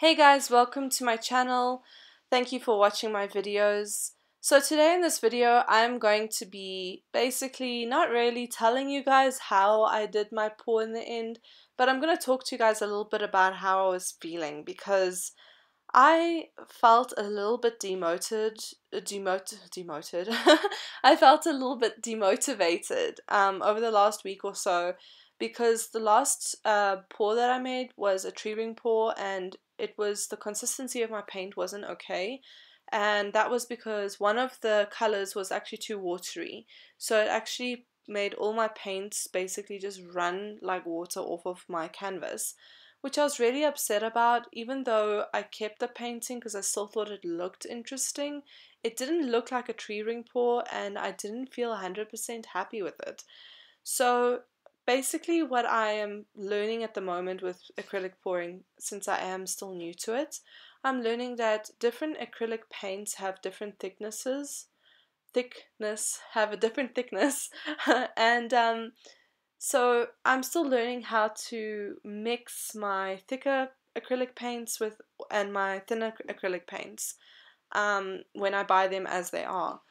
Hey guys, welcome to my channel. Thank you for watching my videos. So today in this video I'm going to be basically not really telling you guys how I did my pour in the end, but I'm going to talk to you guys a little bit about how I was feeling because I felt a little bit demoted. I felt a little bit demotivated over the last week or so because the last pour that I made was a tree ring pour, and the consistency of my paint wasn't okay, and that was because one of the colors was actually too watery, so it actually made all my paints basically just run like water off of my canvas, which I was really upset about. Even though I kept the painting because I still thought it looked interesting, it didn't look like a tree ring pour and I didn't feel 100% happy with it. So basically what I am learning at the moment with acrylic pouring, since I am still new to it, I'm learning that different acrylic paints have different have a different thickness and so I'm still learning how to mix my thicker acrylic paints and my thinner acrylic paints when I buy them as they are.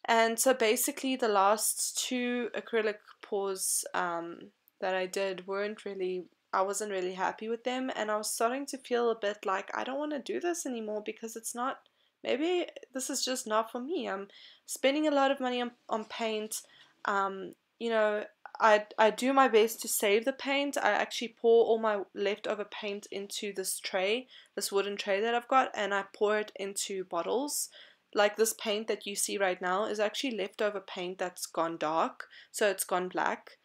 And so basically the last two acrylic pours that I did I wasn't really happy with them, and I was starting to feel a bit like I don't want to do this anymore because maybe this is just not for me. I'm spending a lot of money on paint. You know, I do my best to save the paint. I actually pour all my leftover paint into this tray, this wooden tray that I've got, and I pour it into bottles. Like this paint that you see right now is actually leftover paint that's gone dark, so it's gone black.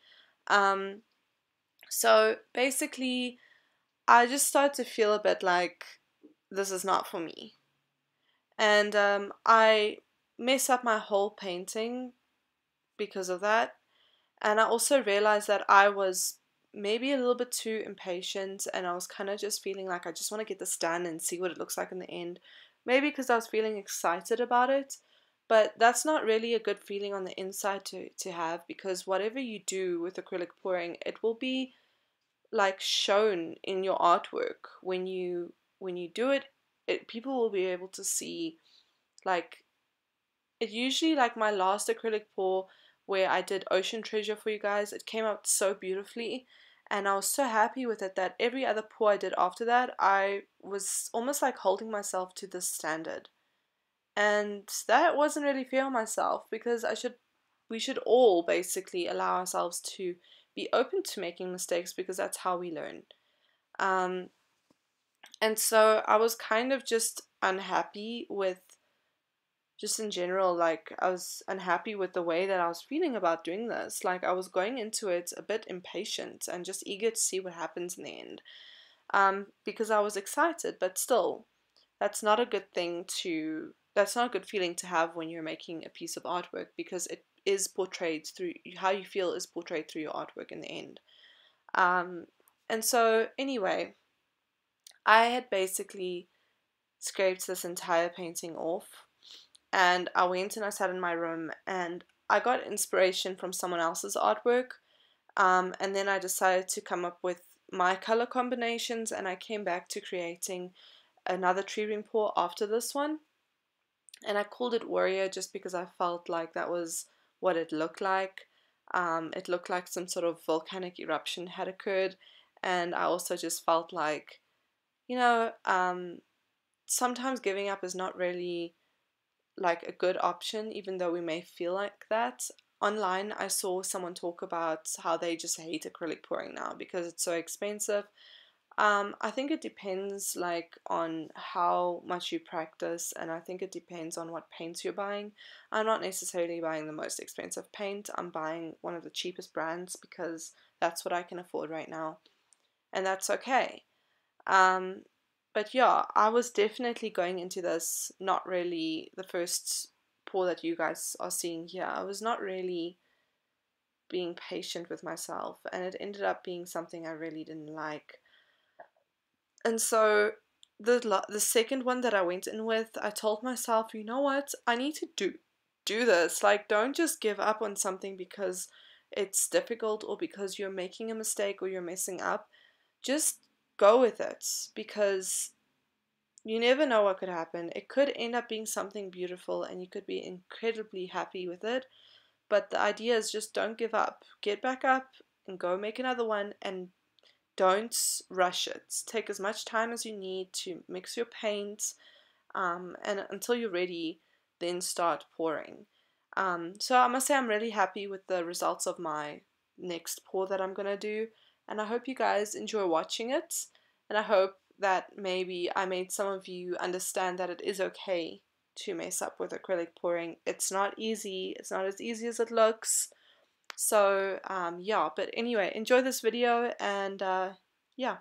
So basically, I just started to feel a bit like this is not for me, and I mess up my whole painting because of that. And I also realized that I was maybe a little bit too impatient, and I was kind of just feeling like I just want to get this done and see what it looks like in the end. Maybe because I was feeling excited about it, but that's not really a good feeling on the inside to have, because whatever you do with acrylic pouring, it will be like shown in your artwork when you do it, people will be able to see. Like, it usually, like my last acrylic pour where I did Ocean Treasure for you guys, it came out so beautifully, and I was so happy with it that every other pour I did after that, I was almost like holding myself to this standard. And that wasn't really fair on myself, because we should all basically allow ourselves to be open to making mistakes, because that's how we learn. Um, and so I was kind of just unhappy with, just in general, like I was unhappy with the way that I was feeling about doing this. Like, I was going into it a bit impatient and just eager to see what happens in the end. Because I was excited, but still, that's not a good feeling to have when you're making a piece of artwork, because it is portrayed through, how you feel is portrayed through your artwork in the end. And so anyway, I had basically scraped this entire painting off, and I went and I sat in my room and I got inspiration from someone else's artwork, and then I decided to come up with my color combinations, and I came back to creating another tree ring pour after this one, and I called it Warrior just because I felt like that was what it looked like. It looked like some sort of volcanic eruption had occurred, and I also just felt like, sometimes giving up is not really like a good option, even though we may feel like that. Online, I saw someone talk about how they just hate acrylic pouring now because it's so expensive. I think it depends like on how much you practice, and I think it depends on what paints you're buying. I'm not necessarily buying the most expensive paint. I'm buying one of the cheapest brands because that's what I can afford right now, and that's okay. Um, but yeah, I was definitely going into this not really the first pour that you guys are seeing here. I was not really being patient with myself, and it ended up being something I really didn't like. And so the second one that I went in with, I told myself, you know what, I need to do this. Like, don't just give up on something because it's difficult or because you're making a mistake or you're messing up. Just go with it, because You never know what could happen. It could end up being something beautiful and you could be incredibly happy with it. But the idea is just don't give up. Get back up and go make another one, and don't rush it. Take as much time as you need to mix your paint, and until you're ready, then start pouring. So I must say I'm really happy with the results of my next pour that I'm going to do, and I hope you guys enjoy watching it, and I hope that maybe I made some of you understand that it is okay to mess up with acrylic pouring. It's not easy, it's not as easy as it looks. So yeah, but anyway, enjoy this video, and yeah.